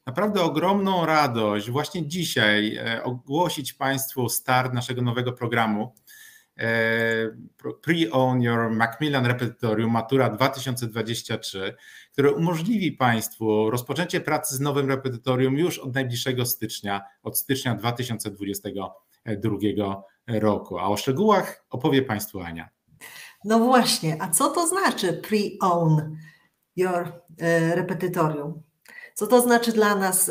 naprawdę ogromną radość właśnie dzisiaj ogłosić Państwu start naszego nowego programu Pre-Own Your Macmillan Repetytorium Matura 2023, który umożliwi Państwu rozpoczęcie pracy z nowym repetytorium już od najbliższego stycznia, od stycznia 2022 roku. A o szczegółach opowie Państwu Ania. No właśnie, a co to znaczy Pre-Own Your Repetytorium? Co to znaczy dla nas,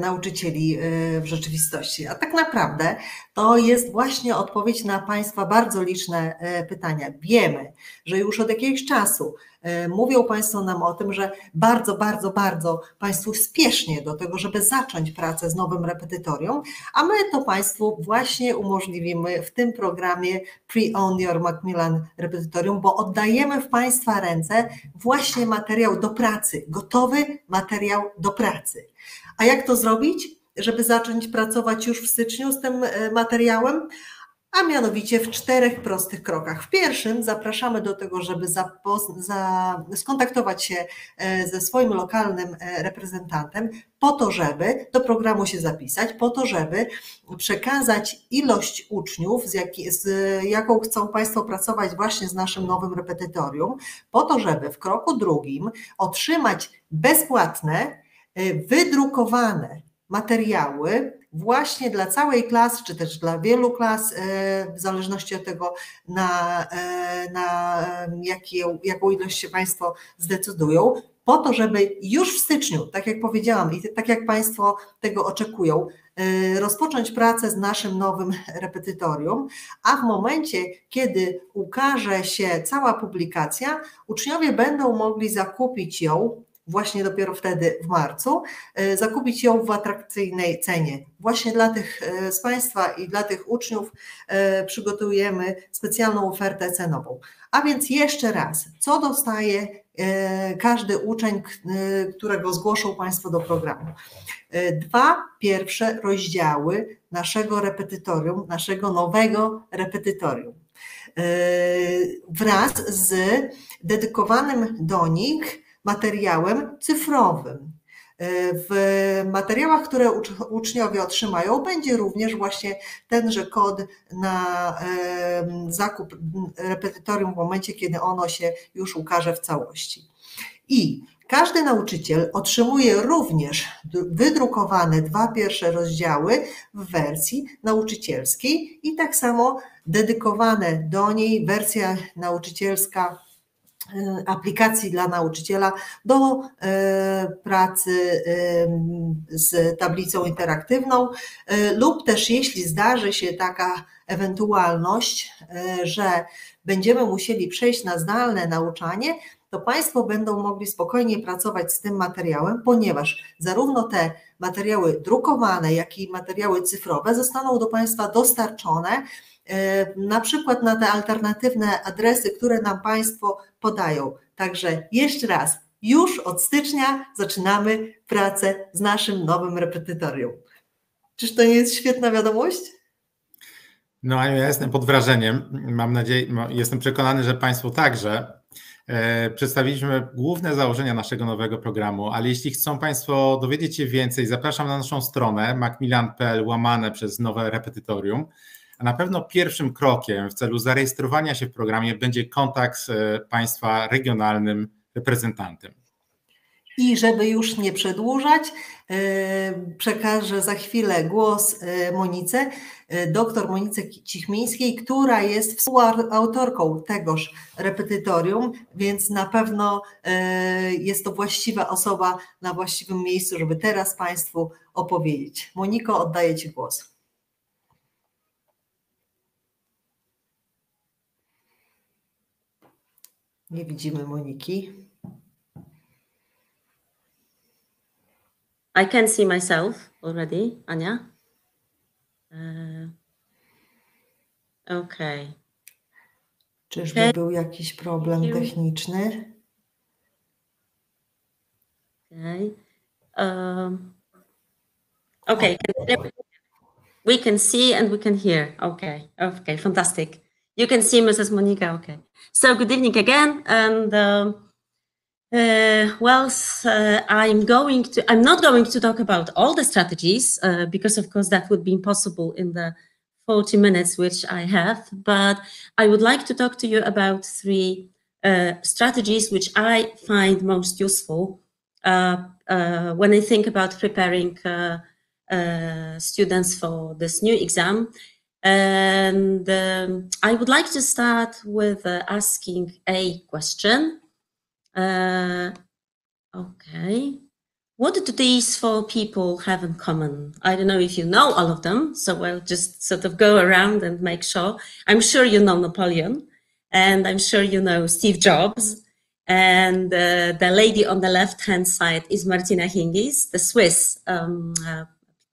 nauczycieli, w rzeczywistości? A tak naprawdę to jest właśnie odpowiedź na Państwa bardzo liczne pytania. Wiemy, że już od jakiegoś czasu mówią Państwo nam o tym, że bardzo Państwu spiesznie do tego, żeby zacząć pracę z nowym repetytorium, a my to Państwu właśnie umożliwimy w tym programie Pre-Own Your Macmillan Repetytorium, bo oddajemy w Państwa ręce właśnie materiał do pracy, gotowy materiał do pracy. A jak to zrobić, żeby zacząć pracować już w styczniu z tym materiałem? A mianowicie w 4 prostych krokach. W pierwszym zapraszamy do tego, żeby skontaktować się ze swoim lokalnym reprezentantem po to, żeby do programu się zapisać, po to, żeby przekazać ilość uczniów, z jaką chcą Państwo pracować właśnie z naszym nowym repetytorium, po to, żeby w kroku drugim otrzymać bezpłatne, wydrukowane materiały właśnie dla całej klasy, czy też dla wielu klas, w zależności od tego, jaką ilość się Państwo zdecydują, po to, żeby już w styczniu, tak jak powiedziałam i tak jak Państwo tego oczekują, rozpocząć pracę z naszym nowym repetytorium, a w momencie, kiedy ukaże się cała publikacja, uczniowie będą mogli zakupić ją właśnie dopiero wtedy w marcu, zakupić ją w atrakcyjnej cenie. Właśnie dla tych z Państwa i dla tych uczniów przygotujemy specjalną ofertę cenową. A więc jeszcze raz, co dostaje każdy uczeń, którego zgłoszą Państwo do programu? 2 pierwsze rozdziały naszego repetytorium, naszego nowego repetytorium, wraz z dedykowanym do nich materiałem cyfrowym. W materiałach, które uczniowie otrzymają, będzie również właśnie tenże kod na zakup repetytorium w momencie, kiedy ono się już ukaże w całości. I każdy nauczyciel otrzymuje również wydrukowane 2 pierwsze rozdziały w wersji nauczycielskiej i tak samo dedykowane do niej wersja nauczycielska aplikacji dla nauczyciela do pracy z tablicą interaktywną lub też jeśli zdarzy się taka ewentualność, że będziemy musieli przejść na zdalne nauczanie, to Państwo będą mogli spokojnie pracować z tym materiałem, ponieważ zarówno te materiały drukowane, jak i materiały cyfrowe zostaną do Państwa dostarczone na przykład na te alternatywne adresy, które nam Państwo podają. Także jeszcze raz, już od stycznia zaczynamy pracę z naszym nowym repetytorium. Czyż to nie jest świetna wiadomość? No, ja jestem pod wrażeniem. Mam nadzieję, jestem przekonany, że Państwo także. Przedstawiliśmy główne założenia naszego nowego programu, ale jeśli chcą Państwo dowiedzieć się więcej, zapraszam na naszą stronę macmillan.pl/nowe repetytorium. A na pewno pierwszym krokiem w celu zarejestrowania się w programie będzie kontakt z Państwa regionalnym reprezentantem. I żeby już nie przedłużać, przekażę za chwilę głos Monice, dr Monice Cichmińskiej, która jest współautorką tegoż repetytorium, więc na pewno jest to właściwa osoba na właściwym miejscu, żeby teraz Państwu opowiedzieć. Moniko, oddaję Ci głos. Nie widzimy Moniki. I can see myself already, Ania. Okay. Czyżby był jakiś problem techniczny? Okay. Okay. We can see and we can hear. Okay. Okay. Fantastic. You can see Mrs. Monika. Okay. So good evening again, and I'm not going to talk about all the strategies because, of course, that would be impossible in the 40 minutes which I have. But I would like to talk to you about 3 strategies which I find most useful when I think about preparing students for this new exam. And I would like to start with asking a question. Okay. What do these 4 people have in common? I don't know if you know all of them, so I'll just sort of go around and make sure. I'm sure you know Napoleon, and I'm sure you know Steve Jobs, and the lady on the left-hand side is Martina Hingis, the Swiss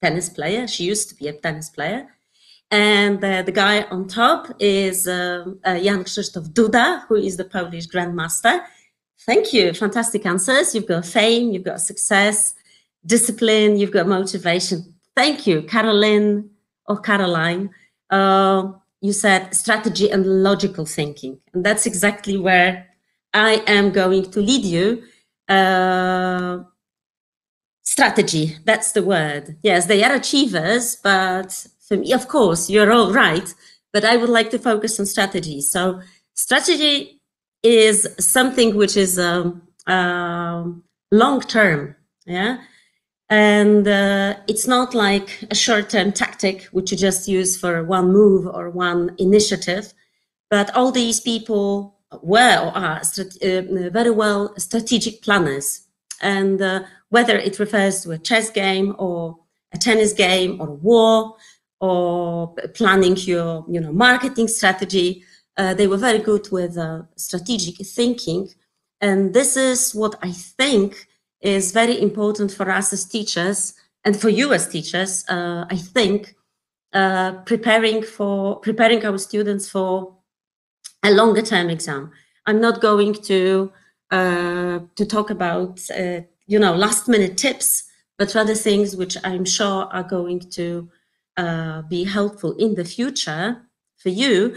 tennis player. She used to be a tennis player. And the guy on top is Jan Krzysztof Duda, who is the Polish grandmaster. Thank you. Fantastic answers. You've got fame, you've got success, discipline, you've got motivation. Thank you, Caroline or Caroline. You said strategy and logical thinking. And that's exactly where I am going to lead you. Strategy, that's the word. Yes, they are achievers, but for me, of course, you're all right. But I would like to focus on strategy. So strategy is something which is long-term, yeah? And it's not like a short-term tactic, which you just use for one move or one initiative, but all these people were or are very well strategic planners. And whether it refers to a chess game or a tennis game or a war or planning your marketing strategy, they were very good with strategic thinking. And this is what I think is very important for us as teachers and for you as teachers. I think preparing our students for a longer term exam. I'm not going to talk about last minute tips, but rather things which I'm sure are going to be helpful in the future for you.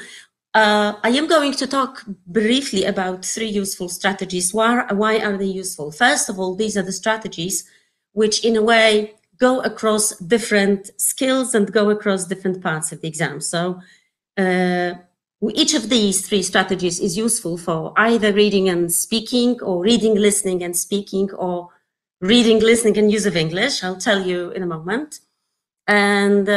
I am going to talk briefly about 3 useful strategies. Why are they useful? First of all, these are the strategies which in a way go across different skills and go across different parts of the exam. So each of these 3 strategies is useful for either reading and speaking, or reading, listening and speaking, or reading, listening and use of English. I'll tell you in a moment. And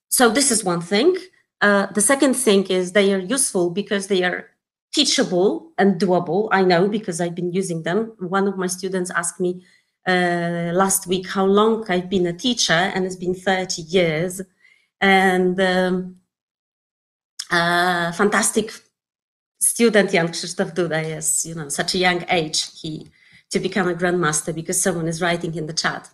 so this is one thing. The second thing is they are useful because they are teachable and doable. I know because I've been using them. One of my students asked me last week how long I've been a teacher, and it's been 30 years. And fantastic student, Jan Krzysztof Duda, yes, such a young age to become a grandmaster because someone is writing in the chat.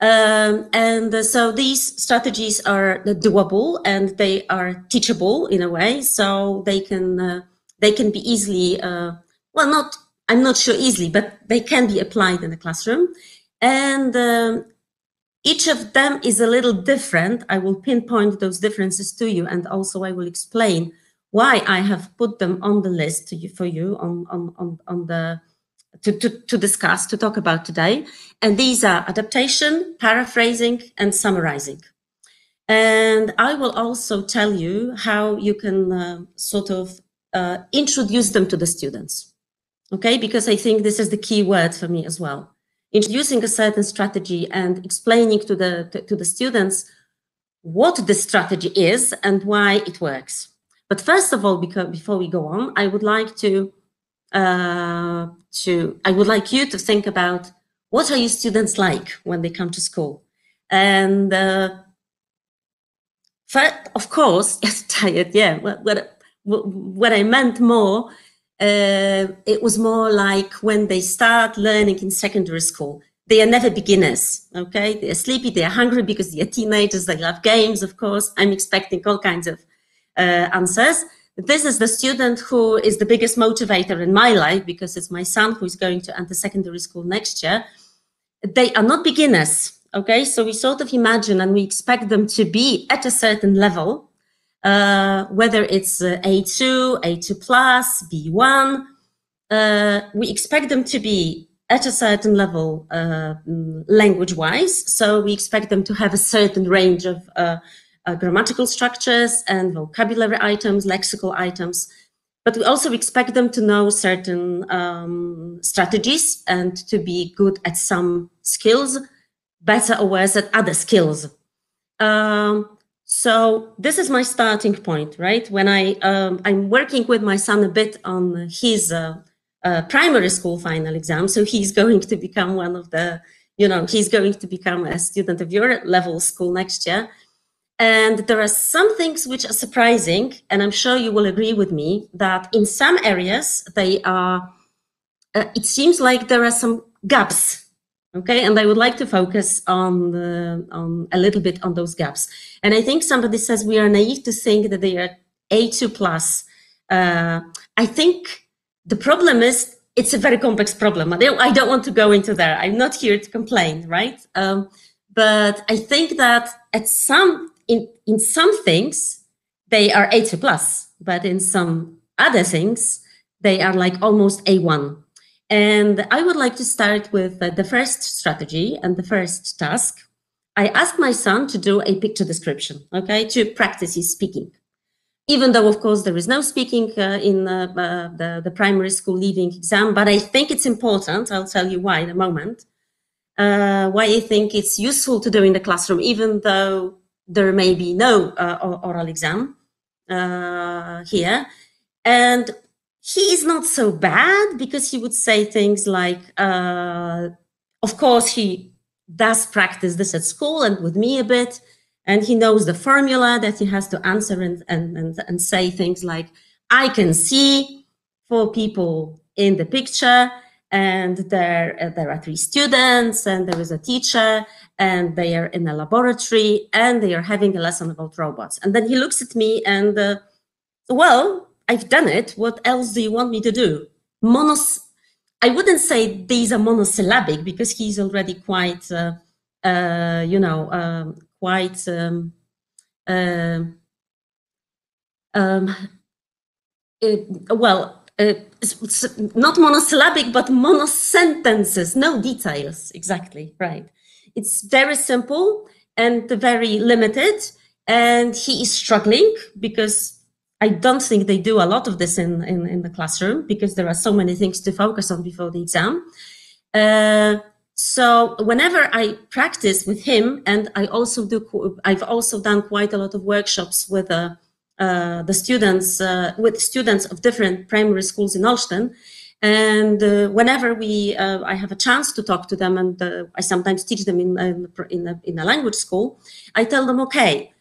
So these strategies are doable and they are teachable in a way, so they can be easily, I'm not sure easily, but they can be applied in the classroom. And each of them is a little different. I will pinpoint those differences to you, and also I will explain why I have put them on the list for you to discuss, to talk about today. And these are adaptation, paraphrasing, and summarizing. And I will also tell you how you can introduce them to the students, okay? Because I think this is the key word for me as well. Introducing a certain strategy and explaining to the students what the strategy is and why it works. But first of all, before we go on, I would like you to think about what are your students like when they come to school. And first, of course, yes, tired, yeah. What I meant more, it was more like when they start learning in secondary school. They are never beginners, okay? They are sleepy, they are hungry because they are teenagers, they love games, of course. I'm expecting all kinds of answers. This is the student who is the biggest motivator in my life because it's my son who is going to enter secondary school next year. They are not beginners, okay? So we sort of imagine and we expect them to be at a certain level, whether it's A2, A2+, B1, we expect them to be at a certain level language-wise. So we expect them to have a certain range of grammatical structures and vocabulary items, lexical items. But we also expect them to know certain strategies and to be good at some skills, better or worse at other skills. So this is my starting point, right? When I'm working with my son a bit on his primary school final exam. So he's going to become one of the, he's going to become a student of your level school next year. And there are some things which are surprising, and I'm sure you will agree with me that in some areas they are, it seems like there are some gaps. Okay, and I would like to focus on a little bit on those gaps. And I think somebody says we are naive to think that they are A2+. I think the problem is it's a very complex problem. I don't want to go into there. I'm not here to complain, right? But I think that in some things they are A2+, but in some other things they are like almost A1. And I would like to start with the first strategy and the first task. I asked my son to do a picture description, okay, to practice his speaking. Even though, of course, there is no speaking in the primary school leaving exam, but I think it's important. I'll tell you why in a moment. Why I think it's useful to do in the classroom, even though there may be no oral exam here. And he is not so bad because he would say things like, of course, he does practice this at school and with me a bit, and he knows the formula that he has to answer and say things like, I can see 4 people in the picture, and there are 3 students, and there is a teacher, and they are in a laboratory, and they are having a lesson about robots. And then he looks at me and, well, I've done it. What else do you want me to do? I wouldn't say these are monosyllabic because he's already quite, not monosyllabic, but monosentences, no details, exactly, right. It's very simple and very limited, and he is struggling because I don't think they do a lot of this in the classroom because there are so many things to focus on before the exam. So whenever I practice with him, and I've also done quite a lot of workshops with the students, with students of different primary schools in Olsztyn. And whenever I have a chance to talk to them, and I sometimes teach them in a language school, I tell them, okay,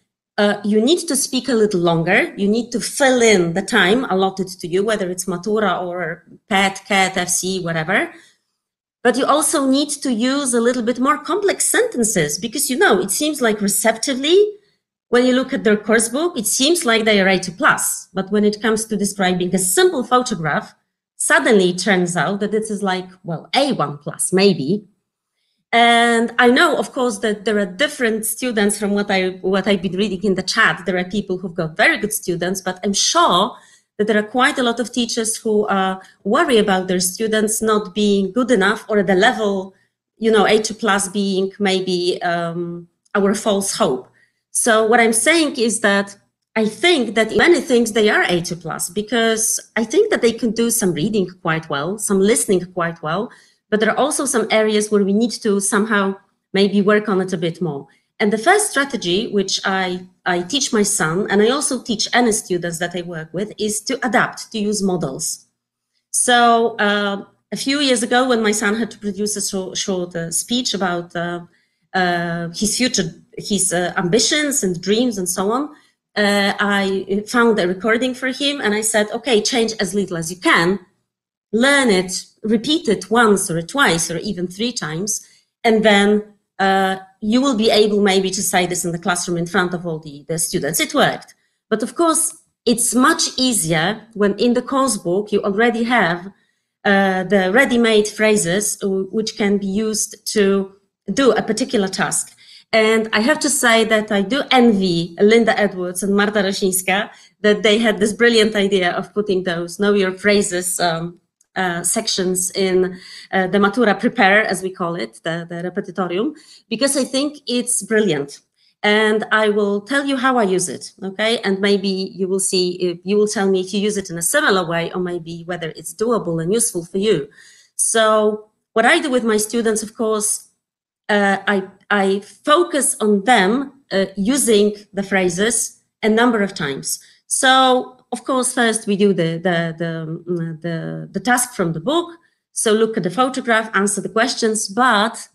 you need to speak a little longer. You need to fill in the time allotted to you, whether it's Matura or PET, CAT, FC, whatever. But you also need to use a little bit more complex sentences because, it seems like receptively, when you look at their course book, it seems like they are A2+. But when it comes to describing a simple photograph, suddenly it turns out that it is like, well, A1+, maybe. And I know, of course, that there are different students from what I've been reading in the chat. There are people who've got very good students, but I'm sure that there are quite a lot of teachers who worry about their students not being good enough or at the level, A2+ being maybe our false hope. So what I'm saying is that I think that in many things they are A2+, because I think that they can do some reading quite well, some listening quite well, but there are also some areas where we need to somehow maybe work on it a bit more. And the first strategy, which I teach my son, and I also teach any students that I work with, is to adapt, to use models. So a few years ago, when my son had to produce a short speech about his future, his ambitions and dreams and so on, I found a recording for him and I said, okay, change as little as you can, learn it, repeat it once or twice or even 3 times, and then you will be able maybe to say this in the classroom in front of all the students. It worked. But of course, it's much easier when in the course book you already have the ready-made phrases which can be used to do a particular task. And I have to say that I do envy Linda Edwards and Marta Rosińska that they had this brilliant idea of putting those know your phrases sections in the Matura Prepare, as we call it, the Repetytorium, because I think it's brilliant. And I will tell you how I use it, okay? And maybe you will see, if you will tell me if you use it in a similar way, or maybe whether it's doable and useful for you. So what I do with my students, of course, I focus on them using the phrases a number of times. So, of course, first we do the task from the book. So look at the photograph, answer the questions, but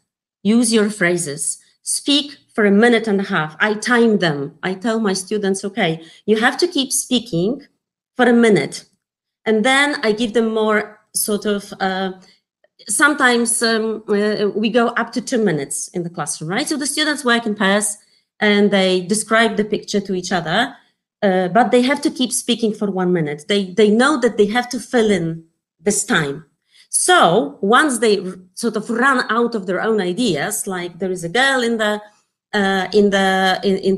use your phrases. Speak for 1.5 minutes. I time them. I tell my students, okay, you have to keep speaking for 1 minute. And then I give them more sort of, sometimes we go up to 2 minutes in the classroom, right? So the students work in pairs and they describe the picture to each other, but they have to keep speaking for 1 minute. They know that they have to fill in this time. So once they sort of run out of their own ideas, like there is a girl in the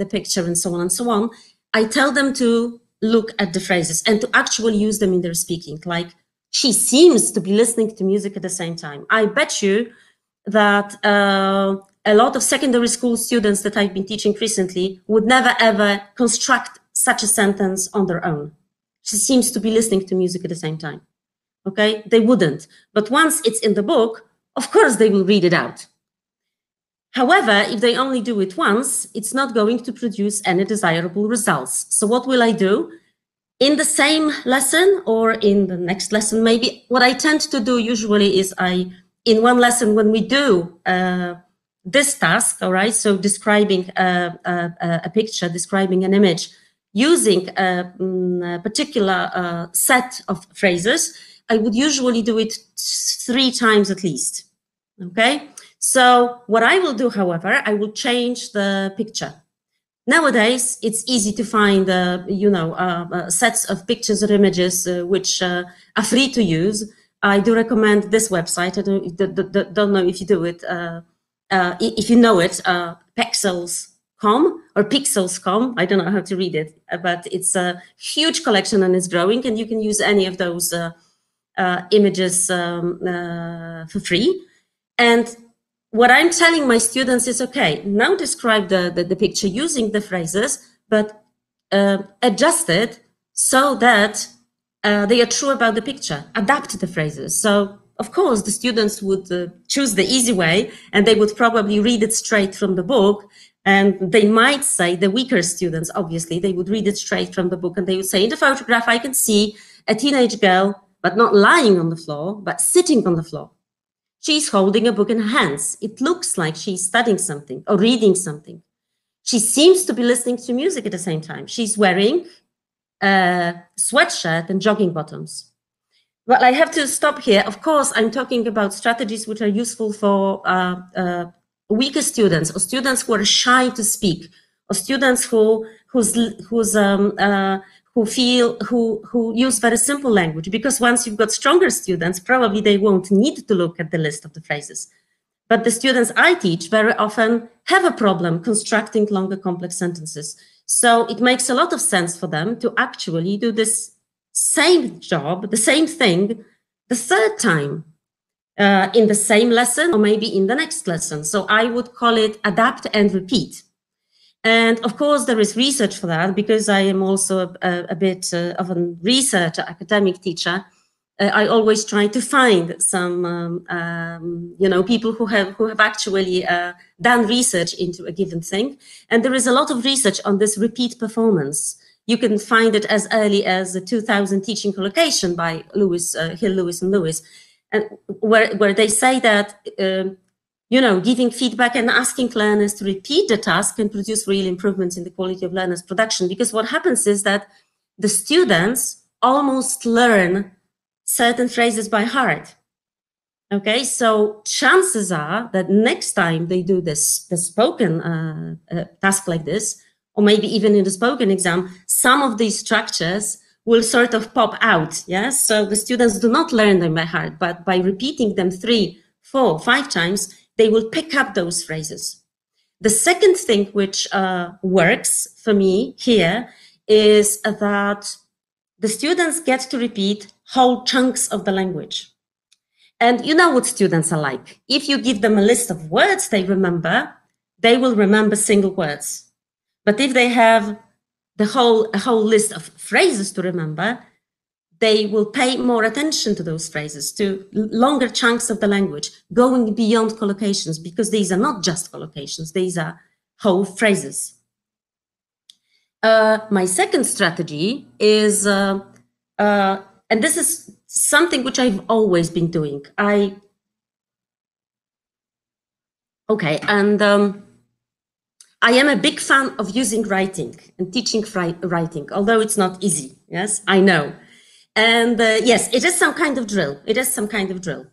picture and so on, I tell them to look at the phrases and to actually use them in their speaking. Like, she seems to be listening to music at the same time. I bet you that a lot of secondary school students that I've been teaching recently would never ever construct such a sentence on their own. She seems to be listening to music at the same time. Okay, they wouldn't. But once it's in the book, of course they will read it out. However, if they only do it once, it's not going to produce any desirable results. So what will I do? In the same lesson or in the next lesson, maybe, what I tend to do usually is in one lesson when we do this task, all right, so describing a picture, describing an image, using a particular set of phrases, I would usually do it 3 times at least, okay? So what I will do, however, I will change the picture. Nowadays, it's easy to find, sets of pictures or images which are free to use. I do recommend this website. I don't know if you do it, if you know it, Pexels.com or Pixels.com. I don't know how to read it, but it's a huge collection and it's growing, and you can use any of those images for free. And what I'm telling my students is, okay, now describe the picture using the phrases, but adjust it so that they are true about the picture. Adapt the phrases. So, of course, the students would choose the easy way, and they would probably read it straight from the book. And they might say, the weaker students, obviously, they would read it straight from the book, and they would say, in the photograph, I can see a teenage girl, but not lying on the floor, but sitting on the floor. She's holding a book in her hands. It looks like she's studying something or reading something. She seems to be listening to music at the same time. She's wearing a sweatshirt and jogging bottoms. Well, I have to stop here. Of course, I'm talking about strategies which are useful for weaker students, or students who are shy to speak, or students who use very simple language, because once you've got stronger students, probably they won't need to look at the list of the phrases. But the students I teach very often have a problem constructing longer, complex sentences. So it makes a lot of sense for them to actually do this same job, the same thing, the 3rd time in the same lesson, or maybe in the next lesson. So I would call it adapt and repeat. And of course, there is research for that, because I am also a bit of a researcher, academic teacher. I always try to find some, people who have actually done research into a given thing. And there is a lot of research on this repeat performance. You can find it as early as the 2000 teaching collocation by Hill, Lewis, and Lewis, and where they say that giving feedback and asking learners to repeat the task can produce real improvements in the quality of learners' production. Because what happens is that the students almost learn certain phrases by heart. Okay, so chances are that next time they do the spoken task like this, or maybe even in the spoken exam, some of these structures will sort of pop out. Yes, so the students do not learn them by heart, but by repeating them 3, 4, 5 times, they will pick up those phrases. The second thing which works for me here is that the students get to repeat whole chunks of the language. And you know what students are like. If you give them a list of words they remember, they will remember single words. But if they have a whole list of phrases to remember, they will pay more attention to those phrases, to longer chunks of the language, going beyond collocations, because these are not just collocations, these are whole phrases. My second strategy is, and this is something which I've always been doing. I am a big fan of using writing and teaching writing, although it's not easy. Yes, I know. And yes, it is some kind of drill. It is some kind of drill.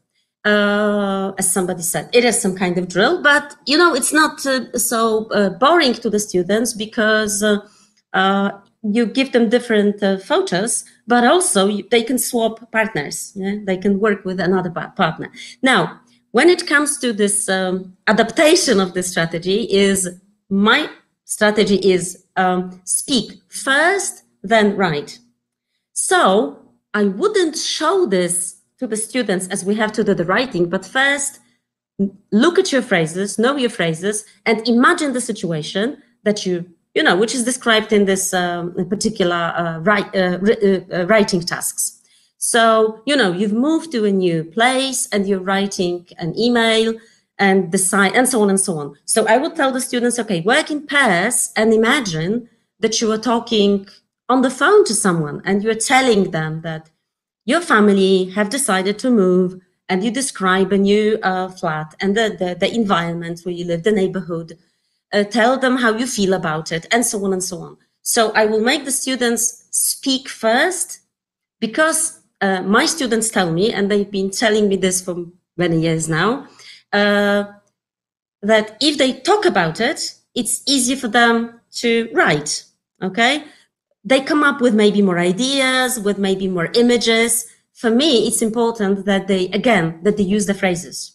As somebody said, it is some kind of drill, but you know, it's not so boring to the students, because you give them different photos, but also they can swap partners. Yeah? They can work with another partner. Now, when it comes to this adaptation of this strategy, my strategy is speak first, then write. So I wouldn't show this to the students as we have to do the writing, but first look at your phrases, know your phrases, and imagine the situation that you know, which is described in this particular writing tasks. So, you know, you've moved to a new place and you're writing an email and decide, and so on and so on. So I would tell the students, okay, work in pairs and imagine that you are talking on the phone to someone and you're telling them that your family have decided to move, and you describe a new flat and the environment where you live, the neighborhood, tell them how you feel about it, and so on and so on. So I will make the students speak first, because my students tell me, and they've been telling me this for many years now, that if they talk about it, it's easier for them to write, okay? They come up with maybe more ideas, with maybe more images. For me, it's important that they use the phrases,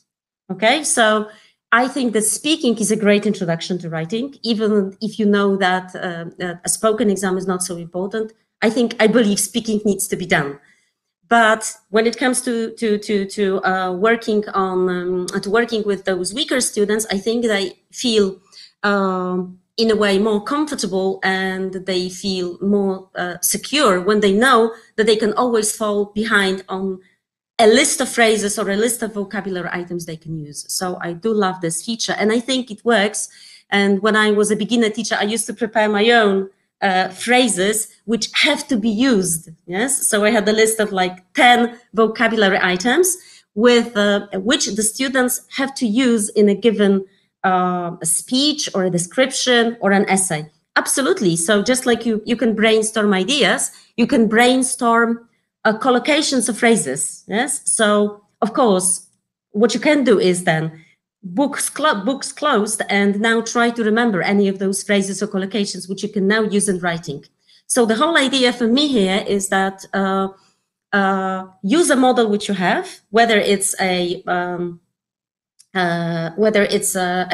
okay? So I think that speaking is a great introduction to writing, even if you know that a spoken exam is not so important. I believe speaking needs to be done. But when it comes to working with those weaker students, I think they feel in a way more comfortable, and they feel more secure when they know that they can always fall behind on a list of phrases or a list of vocabulary items they can use. So I do love this feature, and I think it works. And when I was a beginner teacher, I used to prepare my own phrases which have to be used. Yes, so I had a list of like 10 vocabulary items with which the students have to use in a given a speech or a description or an essay. Absolutely. So just like you can brainstorm ideas, you can brainstorm collocations of phrases. Yes. So of course, what you can do is then books closed, and now try to remember any of those phrases or collocations which you can now use in writing. So the whole idea for me here is that use a model which you have, whether it's a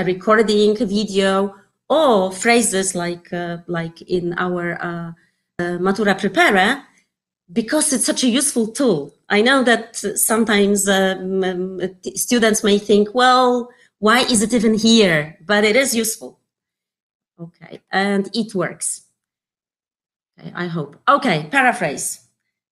recording, a video, or phrases like in our Matura Preparer, because it's such a useful tool. I know that sometimes students may think, well, why is it even here? But it is useful. Okay, and it works. Okay, I hope. Okay, paraphrase.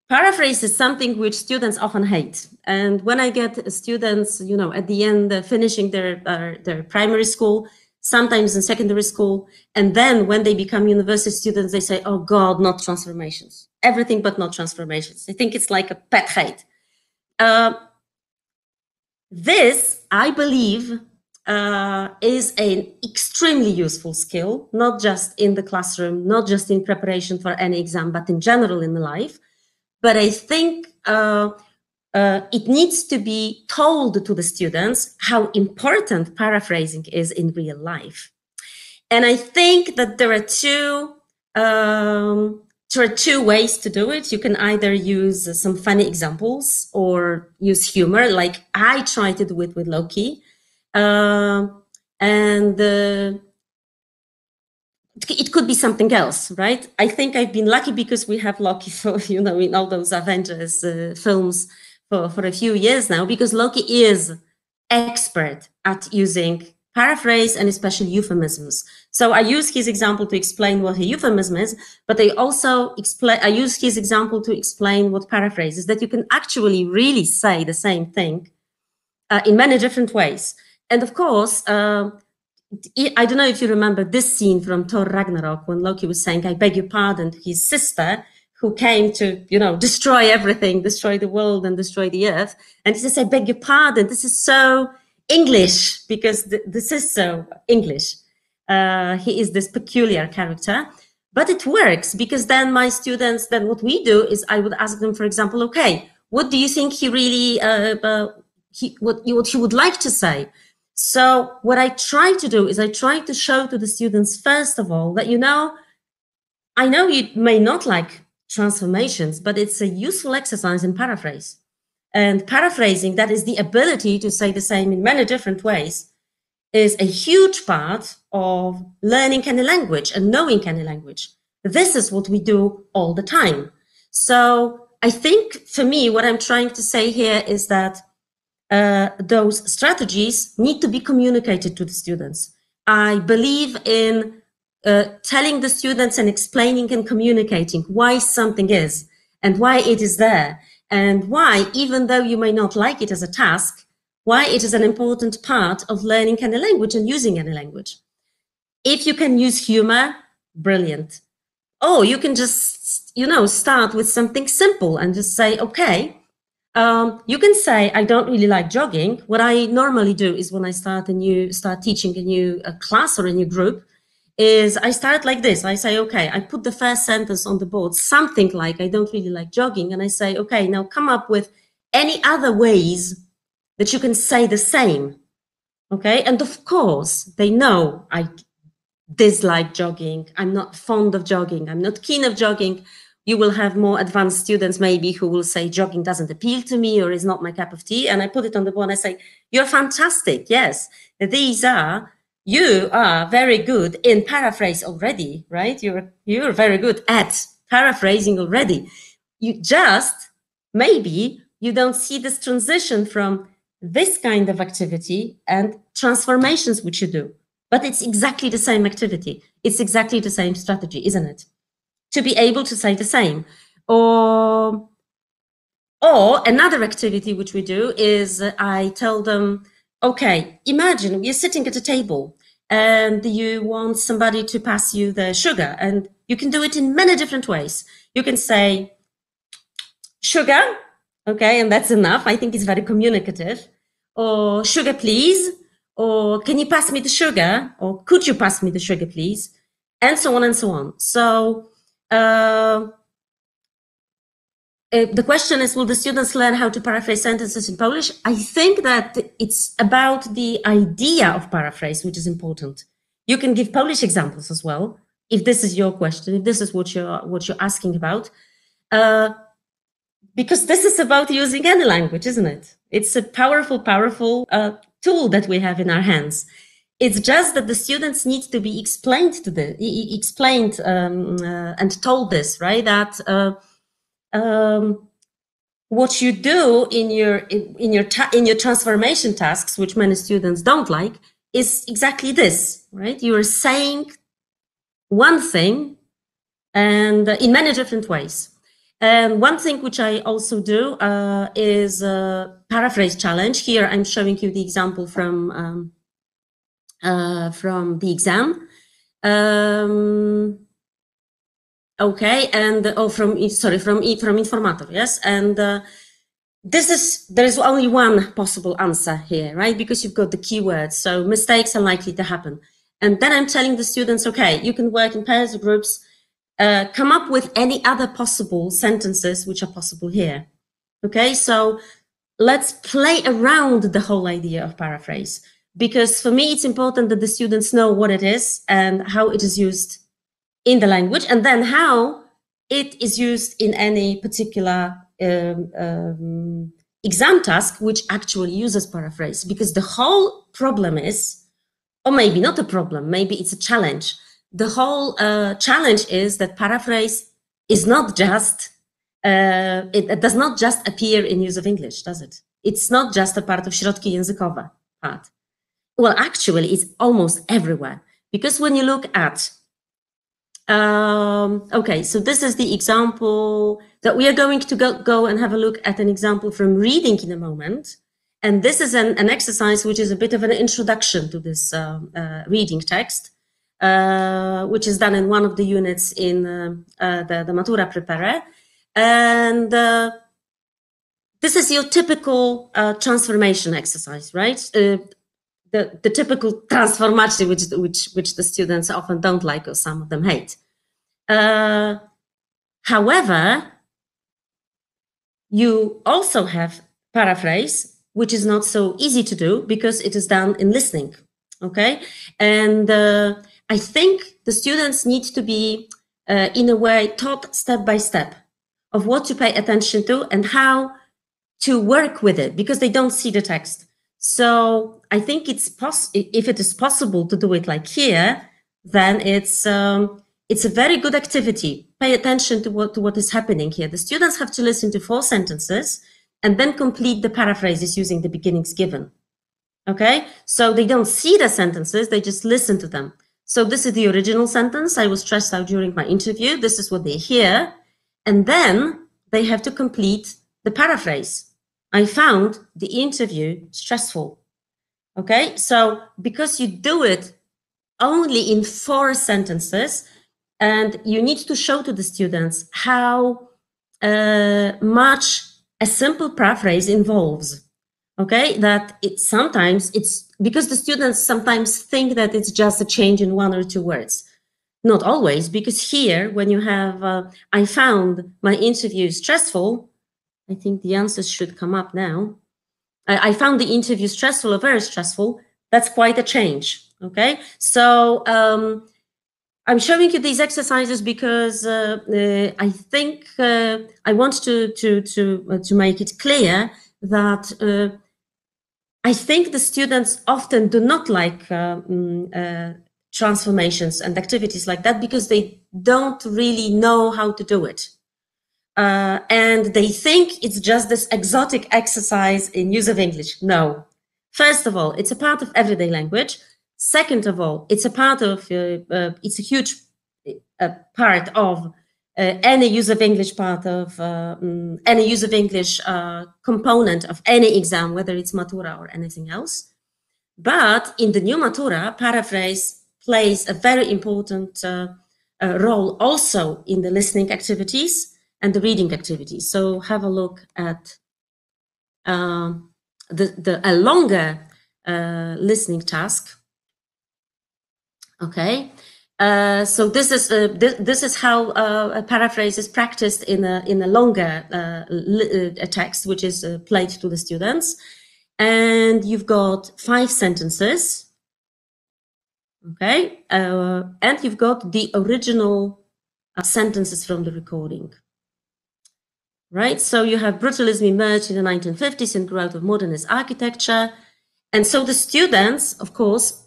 Paraphrase is something which students often hate. And when I get students, you know, at the end finishing their primary school, sometimes in secondary school, and then when they become university students, they say, oh God, not transformations. Everything but not transformations. I think it's like a pet hate. This, I believe, is an extremely useful skill, not just in the classroom, not just in preparation for any exam, but in general in life. But I think it needs to be told to the students how important paraphrasing is in real life. And I think that there are two ways to do it. You can either use some funny examples or use humor, like I tried to do it with Loki. It could be something else, right? I think I've been lucky because we have Loki for, you know, in all those Avengers films for a few years now, because Loki is expert at using paraphrase and especially euphemisms. So I use his example to explain what a euphemism is, but I use his example to explain what paraphrase is, that you can actually really say the same thing in many different ways. And of course, I don't know if you remember this scene from Thor Ragnarok when Loki was saying, I beg your pardon, to his sister, who came to, you know, destroy everything, destroy the world and destroy the earth. And he says, I beg your pardon, this is so English, because this is so English. He is this peculiar character, but it works, because then my students, then what we do is I would ask them, for example, okay, what do you think he really, what he would like to say? So what I try to do is I try to show to the students, first of all, that, you know, I know you may not like transformations, but it's a useful exercise in paraphrase. And paraphrasing, that is the ability to say the same in many different ways, is a huge part of learning any language and knowing any language. This is what we do all the time. So I think for me, what I'm trying to say here is that those strategies need to be communicated to the students. I believe in telling the students and explaining and communicating why something is and why it is there, and why, even though you may not like it as a task, why it is an important part of learning any language and using any language. If you can use humor, brilliant. Or you can just, you know, start with something simple and just say, okay, you can say, I don't really like jogging. What I normally do is when I start teaching a new class or a new group, is I start like this. I say, okay, I put the first sentence on the board, something like, I don't really like jogging. And I say, okay, now come up with any other ways that you can say the same. Okay. And of course, they know I dislike jogging. I'm not fond of jogging. I'm not keen of jogging. You will have more advanced students maybe who will say jogging doesn't appeal to me or is not my cup of tea. And I put it on the board and I say, you're fantastic. Yes, you are very good in paraphrase already, right? You're very good at paraphrasing already. You just, maybe you don't see this transition from this kind of activity and transformations which you do, but it's exactly the same activity. It's exactly the same strategy, isn't it? To be able to say the same. Or another activity which we do is I tell them, okay, imagine you're sitting at a table and you want somebody to pass you the sugar, and you can do it in many different ways. You can say, sugar, okay, and that's enough. I think it's very communicative. Or sugar, please. Or can you pass me the sugar? Or could you pass me the sugar, please? And so on and so on. So the question is, will the students learn how to paraphrase sentences in Polish? I think that it's about the idea of paraphrase, which is important. You can give Polish examples as well, if this is your question, if this is what you're asking about, because this is about using any language, isn't it? It's a powerful tool that we have in our hands. It's just that the students need to be explained and told this, right? That what you do in your transformation tasks, which many students don't like, is exactly this, right? You are saying one thing and in many different ways. And one thing which I also do is a paraphrase challenge. Here I'm showing you the example from the exam. Okay, and from Informator, yes, and there is only one possible answer here, right? Because you've got the keywords, so mistakes are likely to happen. And then I'm telling the students, okay, you can work in pairs or groups, come up with any other possible sentences which are possible here. Okay, so let's play around the whole idea of paraphrase, because for me it's important that the students know what it is and how it is used in the language, and then how it is used in any particular exam task which actually uses paraphrase. Because the whole problem is, or maybe not a problem, maybe it's a challenge. The whole challenge is that paraphrase is not just it does not just appear in Use of English, does it? It's not just a part of środki językowe part. Well, actually, it's almost everywhere. Because when you look at, okay, so this is the example that we are going to go and have a look at an example from reading in a moment. And this is an exercise which is a bit of an introduction to this reading text, which is done in one of the units in the Matura Prepare. And this is your typical transformation exercise, right? The typical transformation which the students often don't like or some of them hate. However, you also have paraphrase, which is not so easy to do because it is done in listening, okay? And I think the students need to be, in a way, taught step by step of what to pay attention to and how to work with it because they don't see the text. So I think if it is possible to do it like here, then it's a very good activity. Pay attention to what is happening here. The students have to listen to 4 sentences and then complete the paraphrases using the beginnings given. Okay, so they don't see the sentences, they just listen to them. So this is the original sentence. I was stressed out during my interview. This is what they hear. And then they have to complete the paraphrase. I found the interview stressful. Okay, so because you do it only in 4 sentences, and you need to show to the students how much a simple paraphrase involves. Okay, that it's because the students sometimes think that it's just a change in 1 or 2 words. Not always, because here, when you have, I found my interview stressful, I think the answers should come up now. I found the interview stressful or very stressful. That's quite a change, okay? So I'm showing you these exercises because I think I want to make it clear that I think the students often do not like transformations and activities like that because they don't really know how to do it. And they think it's just this exotic exercise in Use of English. No. First of all, it's a part of everyday language. Second of all, it's a part of, it's a huge part of any Use of English part of, any Use of English component of any exam, whether it's Matura or anything else. But in the new Matura, paraphrase plays a very important role also in the listening activities and the reading activities. So have a look at a longer listening task. Okay, so this is how a paraphrase is practiced in a longer text, which is played to the students. And you've got 5 sentences. Okay, and you've got the original sentences from the recording. Right, so you have brutalism emerged in the 1950s and grew out of modernist architecture. And so the students, of course,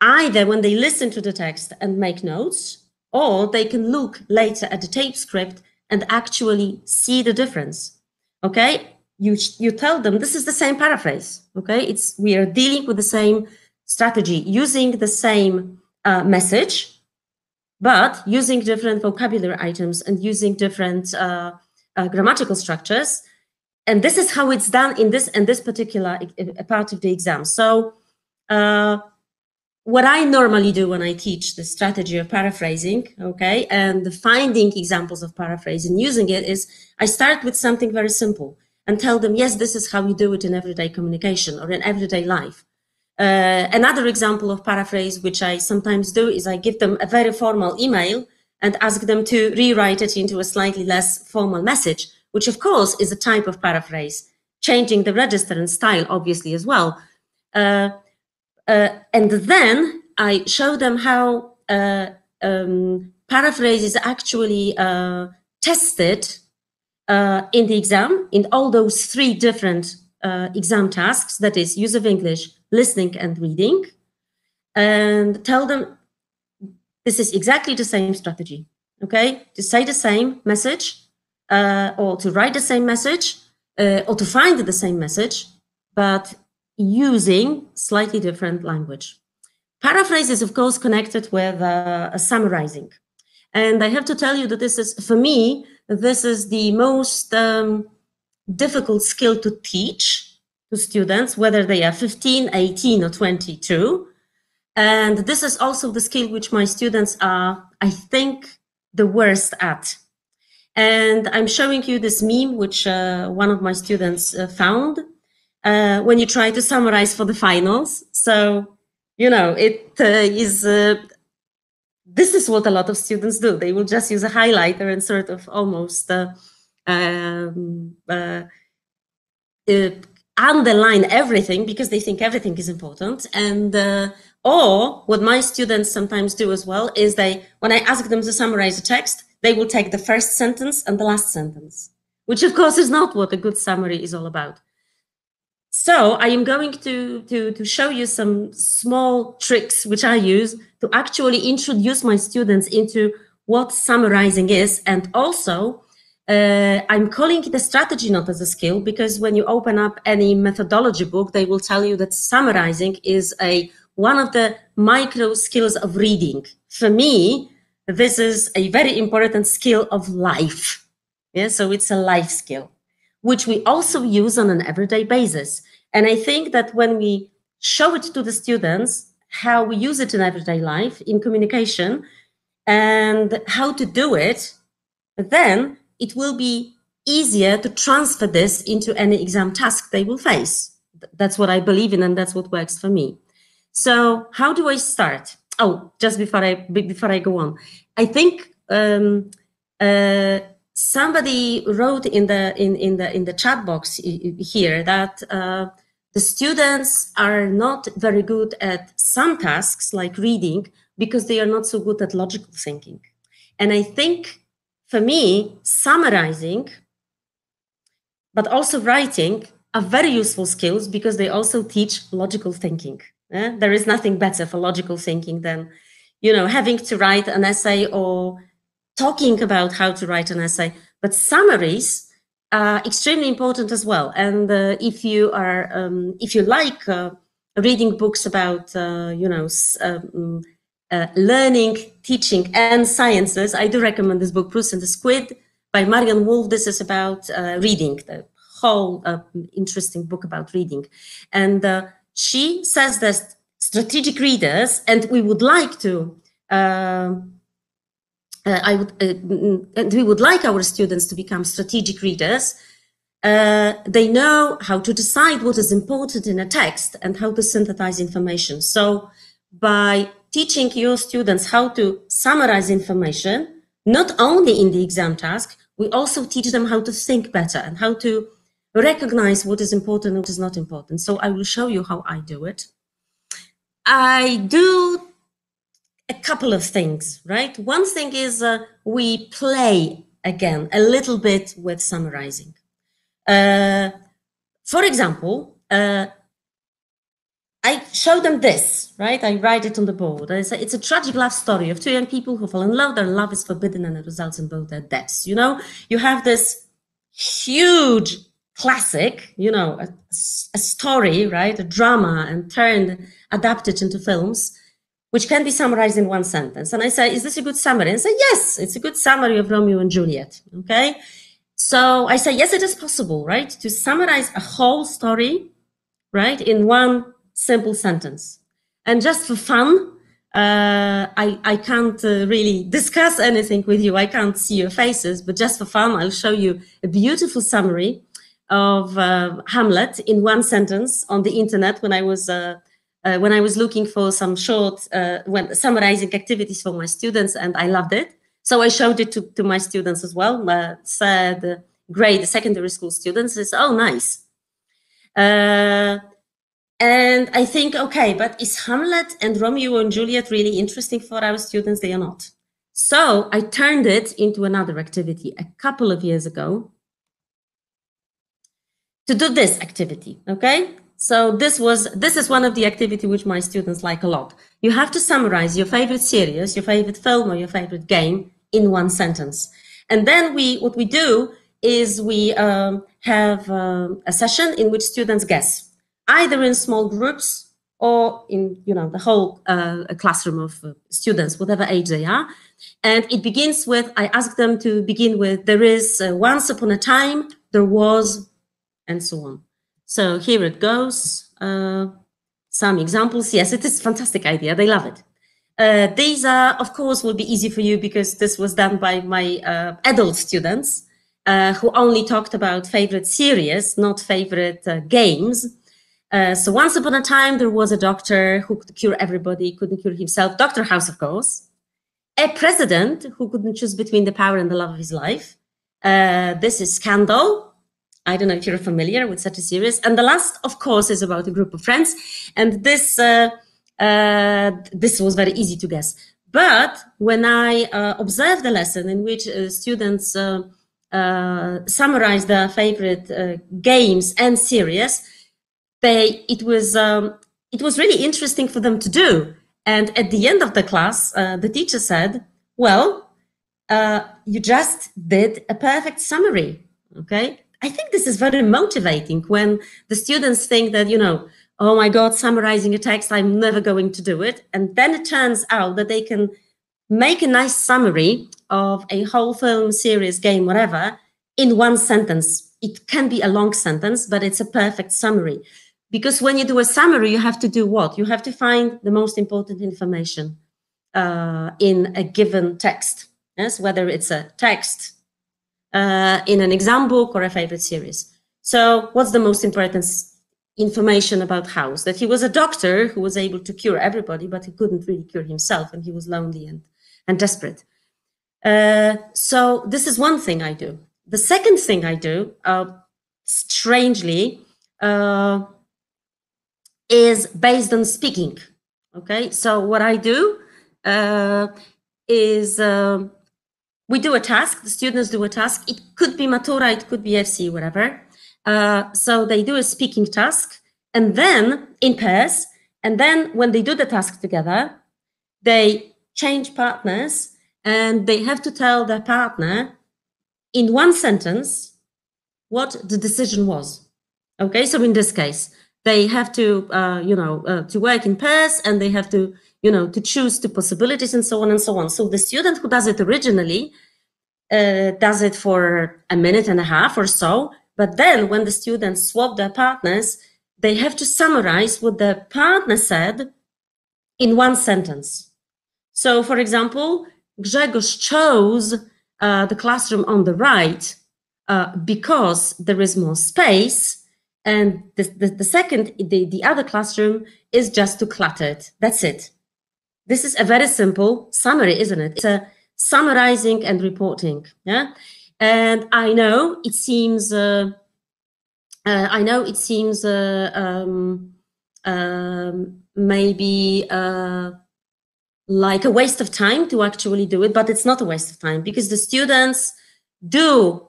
either when they listen to the text and make notes, or they can look later at the tape script and actually see the difference. Okay, you tell them this is the same paraphrase. Okay, we are dealing with the same strategy, using the same message, but using different vocabulary items and using different grammatical structures. And this is how it's done in this particular part of the exam. So what I normally do when I teach the strategy of paraphrasing, okay, and finding examples of paraphrase and using it is I start with something very simple and tell them, yes, this is how you do it in everyday communication or in everyday life. Another example of paraphrase, which I sometimes do, is I give them a very formal email and ask them to rewrite it into a slightly less formal message, which of course is a type of paraphrase, changing the register and style, obviously, as well. And then I show them how paraphrase is actually tested in the exam, in all those 3 different exam tasks, that is Use of English, listening and reading, and tell them this is exactly the same strategy. okay, to say the same message, or to write the same message, or to find the same message, but using slightly different language. Paraphrase is, of course, connected with summarizing. And I have to tell you that this is, for me, this is the most difficult skill to teach to students, whether they are 15, 18, or 22. And this is also the skill which my students are, I think, the worst at. And I'm showing you this meme, which one of my students found when you try to summarize for the finals. So, you know, it is, this is what a lot of students do. They will just use a highlighter and sort of almost underline everything because they think everything is important. And or what my students sometimes do as well is when I ask them to summarize a text, they will take the first sentence and the last sentence, which of course is not what a good summary is all about. So I am going to show you some small tricks which I use to actually introduce my students into what summarizing is. And also, I'm calling it a strategy, not as a skill, because when you open up any methodology book, they will tell you that summarizing is one of the micro skills of reading. For me, this is a very important skill of life. Yeah, so it's a life skill, which we also use on an everyday basis. And I think that when we show it to the students, how we use it in everyday life, in communication, and how to do it, then it will be easier to transfer this into any exam task they will face. That's what I believe in, and that's what works for me. So how do I start? Oh, just before I go on, I think somebody wrote in the chat box here that the students are not very good at some tasks like reading because they are not so good at logical thinking. And I think for me, summarizing, but also writing are very useful skills because they also teach logical thinking. There is nothing better for logical thinking than, you know, having to write an essay or talking about how to write an essay. But summaries are extremely important as well. And if you like reading books about, learning, teaching, and sciences, I do recommend this book, Proust and the Squid by Marianne Wolf. This is about reading, the whole interesting book about reading. And she says that strategic readers, and we would like to, and we would like our students to become strategic readers. They know how to decide what is important in a text and how to synthesize information. So by teaching your students how to summarize information, not only in the exam task, we also teach them how to think better and how to recognize what is important and what is not important. So I will show you how I do it. I do a couple of things, right? One thing is we play again a little bit with summarizing. For example, I show them this, right? I write it on the board. I say it's a tragic love story of two young people who fall in love. Their love is forbidden and it results in both their deaths. You know, you have this huge classic, you know, a story, right? A drama and adapted into films, which can be summarized in one sentence. And I say, is this a good summary? And I say, yes, it's a good summary of Romeo and Juliet, okay? So I say, yes, it is possible, right? To summarize a whole story, right, in one simple sentence. And just for fun, I can't really discuss anything with you. I can't see your faces, but just for fun, I'll show you a beautiful summary of Hamlet in one sentence on the internet when I was looking for some short summarizing activities for my students, and I loved it. So I showed it to my students as well. Third grade secondary school students is, oh, nice. And I think, okay, but is Hamlet and Romeo and Juliet really interesting for our students? They are not. So I turned it into another activity a couple of years ago to do this activity, okay? So this is one of the activity which my students like a lot. You have to summarize your favorite series, your favorite film, or your favorite game in one sentence. And then what we do is we have a session in which students guess, either in small groups or in the whole classroom of students, whatever age they are. And it begins with, I ask them to begin with, there is once upon a time, there was, and so on. So here it goes. Some examples. Yes, it is a fantastic idea. They love it. These are, of course, will be easy for you because this was done by my adult students who only talked about favorite series, not favorite games. So once upon a time, there was a doctor who could cure everybody, couldn't cure himself. Dr. House, of course. A president who couldn't choose between the power and the love of his life. This is Scandal. I don't know if you're familiar with such a series. And the last, of course, is about a group of friends. And this was very easy to guess. But when I observed the lesson in which students summarize their favorite games and series, it was really interesting for them to do. And at the end of the class, the teacher said, well, you just did a perfect summary, okay? I think this is very motivating when the students think that, oh my God, summarizing a text, I'm never going to do it. And then it turns out that they can make a nice summary of a whole film, series, game, whatever, in one sentence. It can be a long sentence, but it's a perfect summary. Because when you do a summary, you have to do what? You have to find the most important information in a given text, yes? Whether it's a text in an exam book or a favorite series. So what's the most important information about House? That he was a doctor who was able to cure everybody, but he couldn't really cure himself, and he was lonely and desperate. So this is one thing I do. The second thing I do, strangely, is based on speaking. Okay, so what I do is we do a task, the students do a task. It could be Matura, it could be FC, whatever. So they do a speaking task, and then in pairs, and then when they do the task together, they change partners, and they have to tell their partner in one sentence what the decision was. Okay, so in this case, they have to, to work in pairs, and they have to, to choose two possibilities and so on and so on. So the student who does it originally does it for a minute and a half or so. But then when the students swap their partners, they have to summarize what the partner said in one sentence. So, for example, Grzegorz chose the classroom on the right because there is more space. And the other classroom is just too cluttered. That's it. This is a very simple summary, isn't it? It's a summarizing and reporting. Yeah, and I know it seems. Maybe like a waste of time to actually do it, but it's not a waste of time because the students do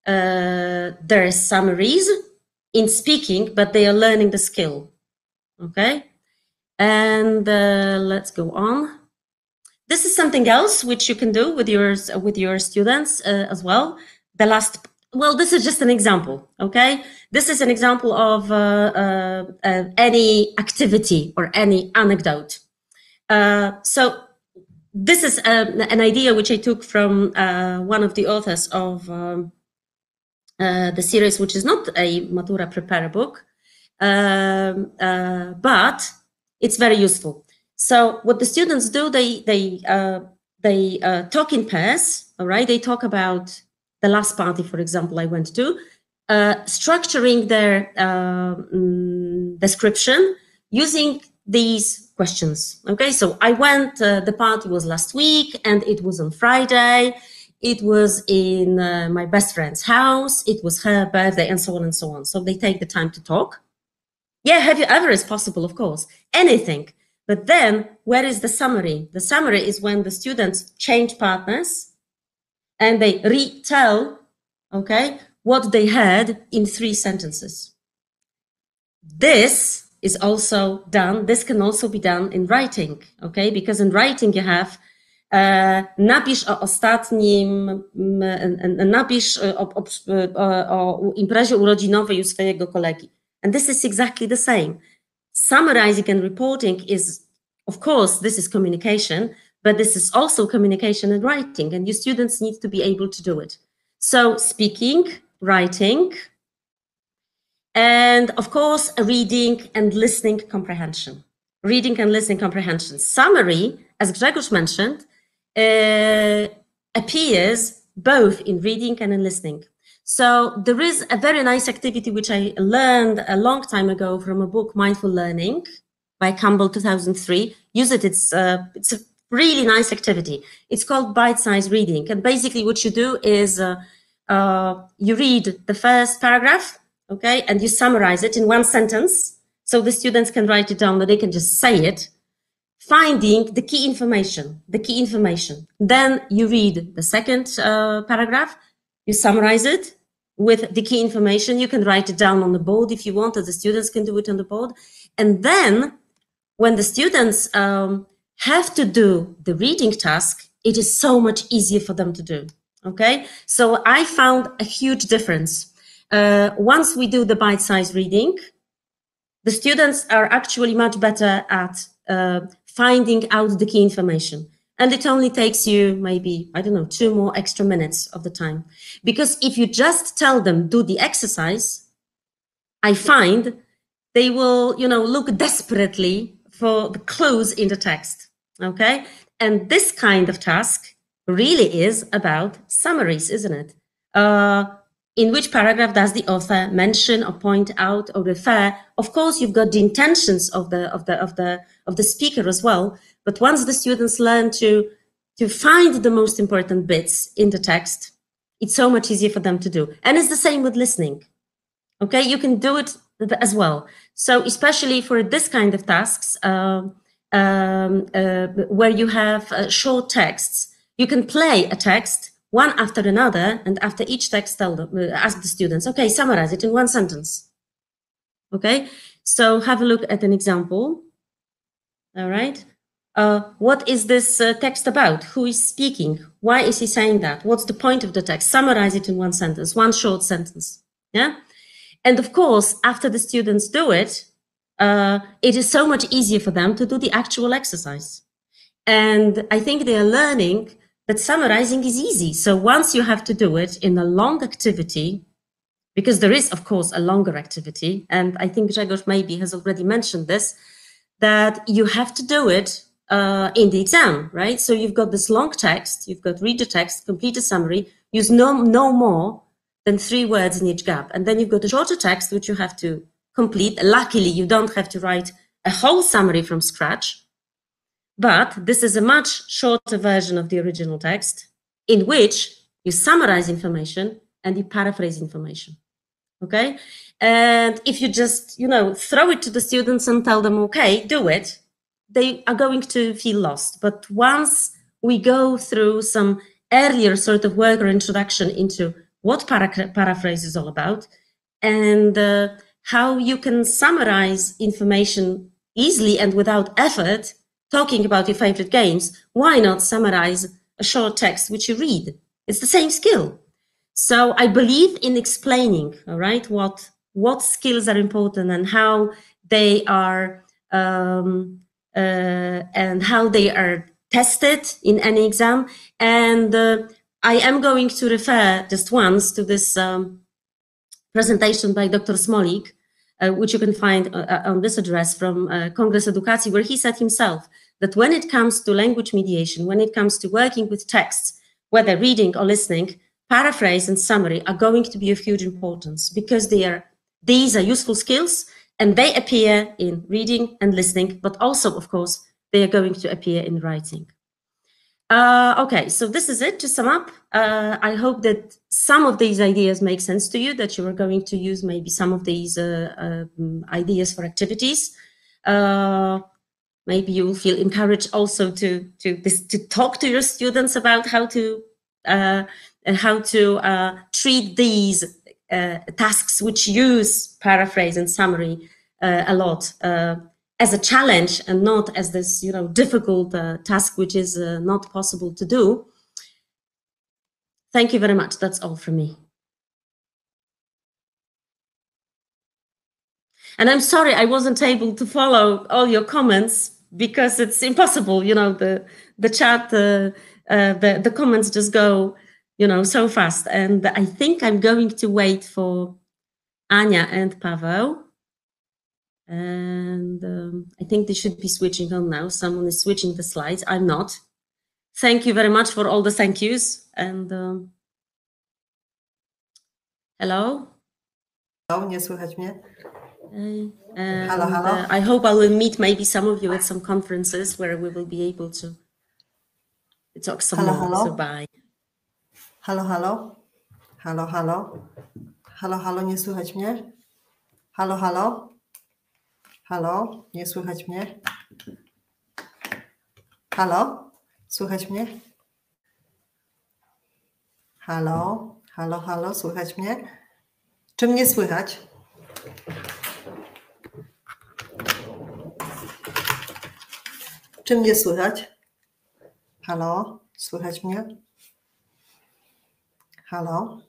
their summaries in speaking, but they are learning the skill. Okay, and let's go on. This is something else which you can do with your students as well. Well, this is just an example. Okay, this is an example of any activity or any anecdote. So this is an idea which I took from one of the authors of the series, which is not a Matura Prepare book, but it's very useful. So what the students do, they talk in pairs. All right, they talk about the last party, for example, I went to, structuring their description using these questions. Okay, so I went, the party was last week and it was on Friday. It was in my best friend's house. It was her birthday and so on and so on. So they take the time to talk. Yeah, have you ever is possible, of course, anything. But then where is the summary? The summary is when the students change partners and they retell, okay, what they had in 3 sentences. This is also done, this can also be done in writing, okay? Because in writing you have napisz o ostatnim, napisz o imprezie urodzinowej u swojego kolegi. And this is exactly the same. Summarizing and reporting is, of course, this is communication, but this is also communication and writing, and your students need to be able to do it. So speaking, writing, and of course, reading and listening comprehension. Reading and listening comprehension. Summary, as Grzegorz mentioned, appears both in reading and in listening. So there is a very nice activity which I learned a long time ago from a book, Mindful Learning, by Campbell, 2003. Use it, it's a really nice activity. It's called bite-sized reading. And basically what you do is you read the first paragraph, okay, and you summarize it in one sentence. So the students can write it down, or they can just say it, finding the key information, Then you read the second paragraph, you summarize it with the key information. You can write it down on the board if you want, or the students can do it on the board. And then when the students have to do the reading task, it is so much easier for them to do, okay? So I found a huge difference. Once we do the bite-sized reading, the students are actually much better at finding out the key information. And it only takes you maybe, I don't know, 2 more extra minutes of the time. Because if you just tell them, do the exercise, I find they will, look desperately for the clues in the text, okay? And this kind of task really is about summaries, isn't it? In which paragraph does the author mention or point out or refer? Of course, you've got the intentions of the speaker as well. But once the students learn to find the most important bits in the text, it's so much easier for them to do. And it's the same with listening. Okay, you can do it as well. So especially for this kind of tasks, where you have short texts, you can play a text one after another, and after each text, ask the students, okay, summarize it in one sentence. Okay, so have a look at an example. All right. What is this text about? Who is speaking? Why is he saying that? What's the point of the text? Summarize it in one sentence, one short sentence. Yeah. And of course, after the students do it, it is so much easier for them to do the actual exercise. And I think they are learning that summarizing is easy. So once you have to do it in a long activity, because there is, of course, a longer activity, and I think Grzegorz maybe has already mentioned this, that you have to do it in the exam, right? So you've got this long text, you've got read the text, complete a summary, use no more than 3 words in each gap. And then you've got a shorter text, which you have to complete. Luckily, you don't have to write a whole summary from scratch. But this is a much shorter version of the original text in which you summarize information and you paraphrase information, okay? And if you just, throw it to the students and tell them, okay, do it, they are going to feel lost. But once we go through some earlier sort of work or introduction into what paraphrase is all about and how you can summarize information easily and without effort, talking about your favorite games, why not summarize a short text which you read? It's the same skill. So I believe in explaining, all right, what skills are important and how they are tested in any exam. And I am going to refer just once to this presentation by Dr. Smolik, which you can find on this address from Congress Edukacji, where he said himself that when it comes to language mediation, when it comes to working with texts, whether reading or listening, paraphrase and summary are going to be of huge importance because these are useful skills and they appear in reading and listening, but also, of course, they are going to appear in writing. Okay, so this is it. To sum up, I hope that some of these ideas make sense to you, that you are going to use maybe some of these ideas for activities. Maybe you will feel encouraged also to talk to your students about how to treat these tasks which use paraphrase and summary a lot as a challenge and not as this, difficult task which is not possible to do. Thank you very much. That's all from me. And I'm sorry I wasn't able to follow all your comments because it's impossible. The chat, the comments just go, so fast. And I think I'm going to wait for Ania and Paweł. And I think they should be switching on now. Someone is switching the slides. I'm not. Thank you very much for all the thank yous. And hello? Hello, nie słychać mnie? And hello, hello. I hope I will meet maybe some of you at some conferences where we will be able to talk some hello, more. hello. So bye. Halo, halo. Halo, halo. Halo, halo, nie słychać mnie? Halo, halo. Halo, nie słychać mnie? Halo, słychać mnie? Halo, halo, halo, słychać mnie? Czy mnie słychać? Czy mnie słychać? Halo, słychać mnie? Halo?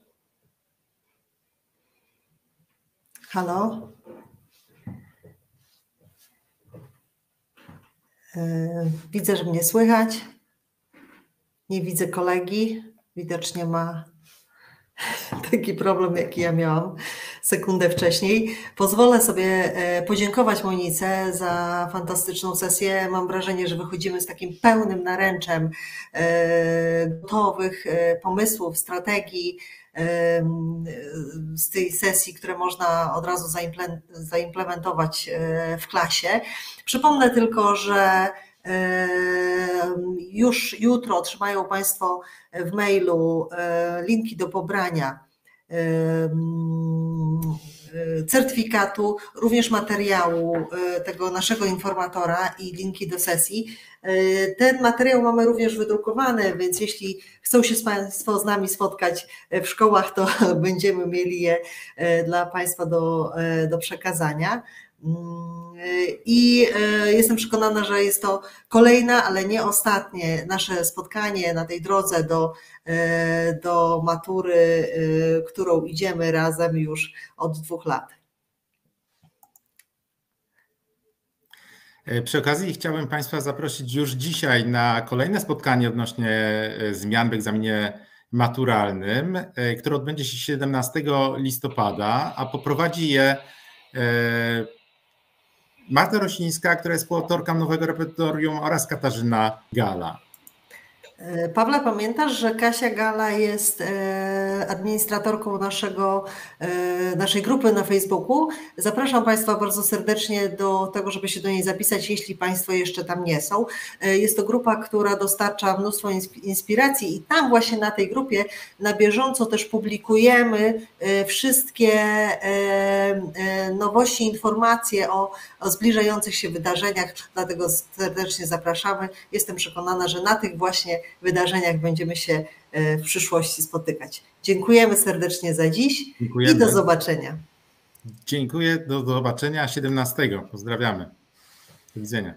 Halo? Widzę, że mnie słychać. Nie widzę kolegi. Widocznie ma taki problem, jaki ja miałam sekundę wcześniej. Pozwolę sobie podziękować Monice za fantastyczną sesję. Mam wrażenie, że wychodzimy z takim pełnym naręczem gotowych pomysłów, strategii z tej sesji, które można od razu zaimplementować w klasie. Przypomnę tylko, że już jutro otrzymają Państwo w mailu linki do pobrania certyfikatu, również materiału tego naszego informatora i linki do sesji. Ten materiał mamy również wydrukowany, więc jeśli chcą się Państwo z nami spotkać w szkołach, to będziemy mieli je dla Państwa do przekazania. I jestem przekonana, że jest to kolejne, ale nie ostatnie nasze spotkanie na tej drodze do matury, którą idziemy razem już od 2 lat. Przy okazji chciałbym Państwa zaprosić już dzisiaj na kolejne spotkanie odnośnie zmian w egzaminie maturalnym, które odbędzie się 17 listopada, a poprowadzi je Marta Roślińska, która jest współautorką nowego repetytorium, oraz Katarzyna Gala. Pawle, pamiętasz, że Kasia Gala jest administratorką naszej grupy na Facebooku? Zapraszam Państwa bardzo serdecznie do tego, żeby się do niej zapisać, jeśli Państwo jeszcze tam nie są. Jest to grupa, która dostarcza mnóstwo inspiracji i tam właśnie na tej grupie na bieżąco też publikujemy wszystkie nowości, informacje o zbliżających się wydarzeniach, dlatego serdecznie zapraszamy. Jestem przekonana, że na tych właśnie wydarzeniach będziemy się w przyszłości spotykać. Dziękujemy serdecznie za dziś. Dziękujemy. I do zobaczenia. Dziękuję, do zobaczenia 17. Pozdrawiamy. Do widzenia.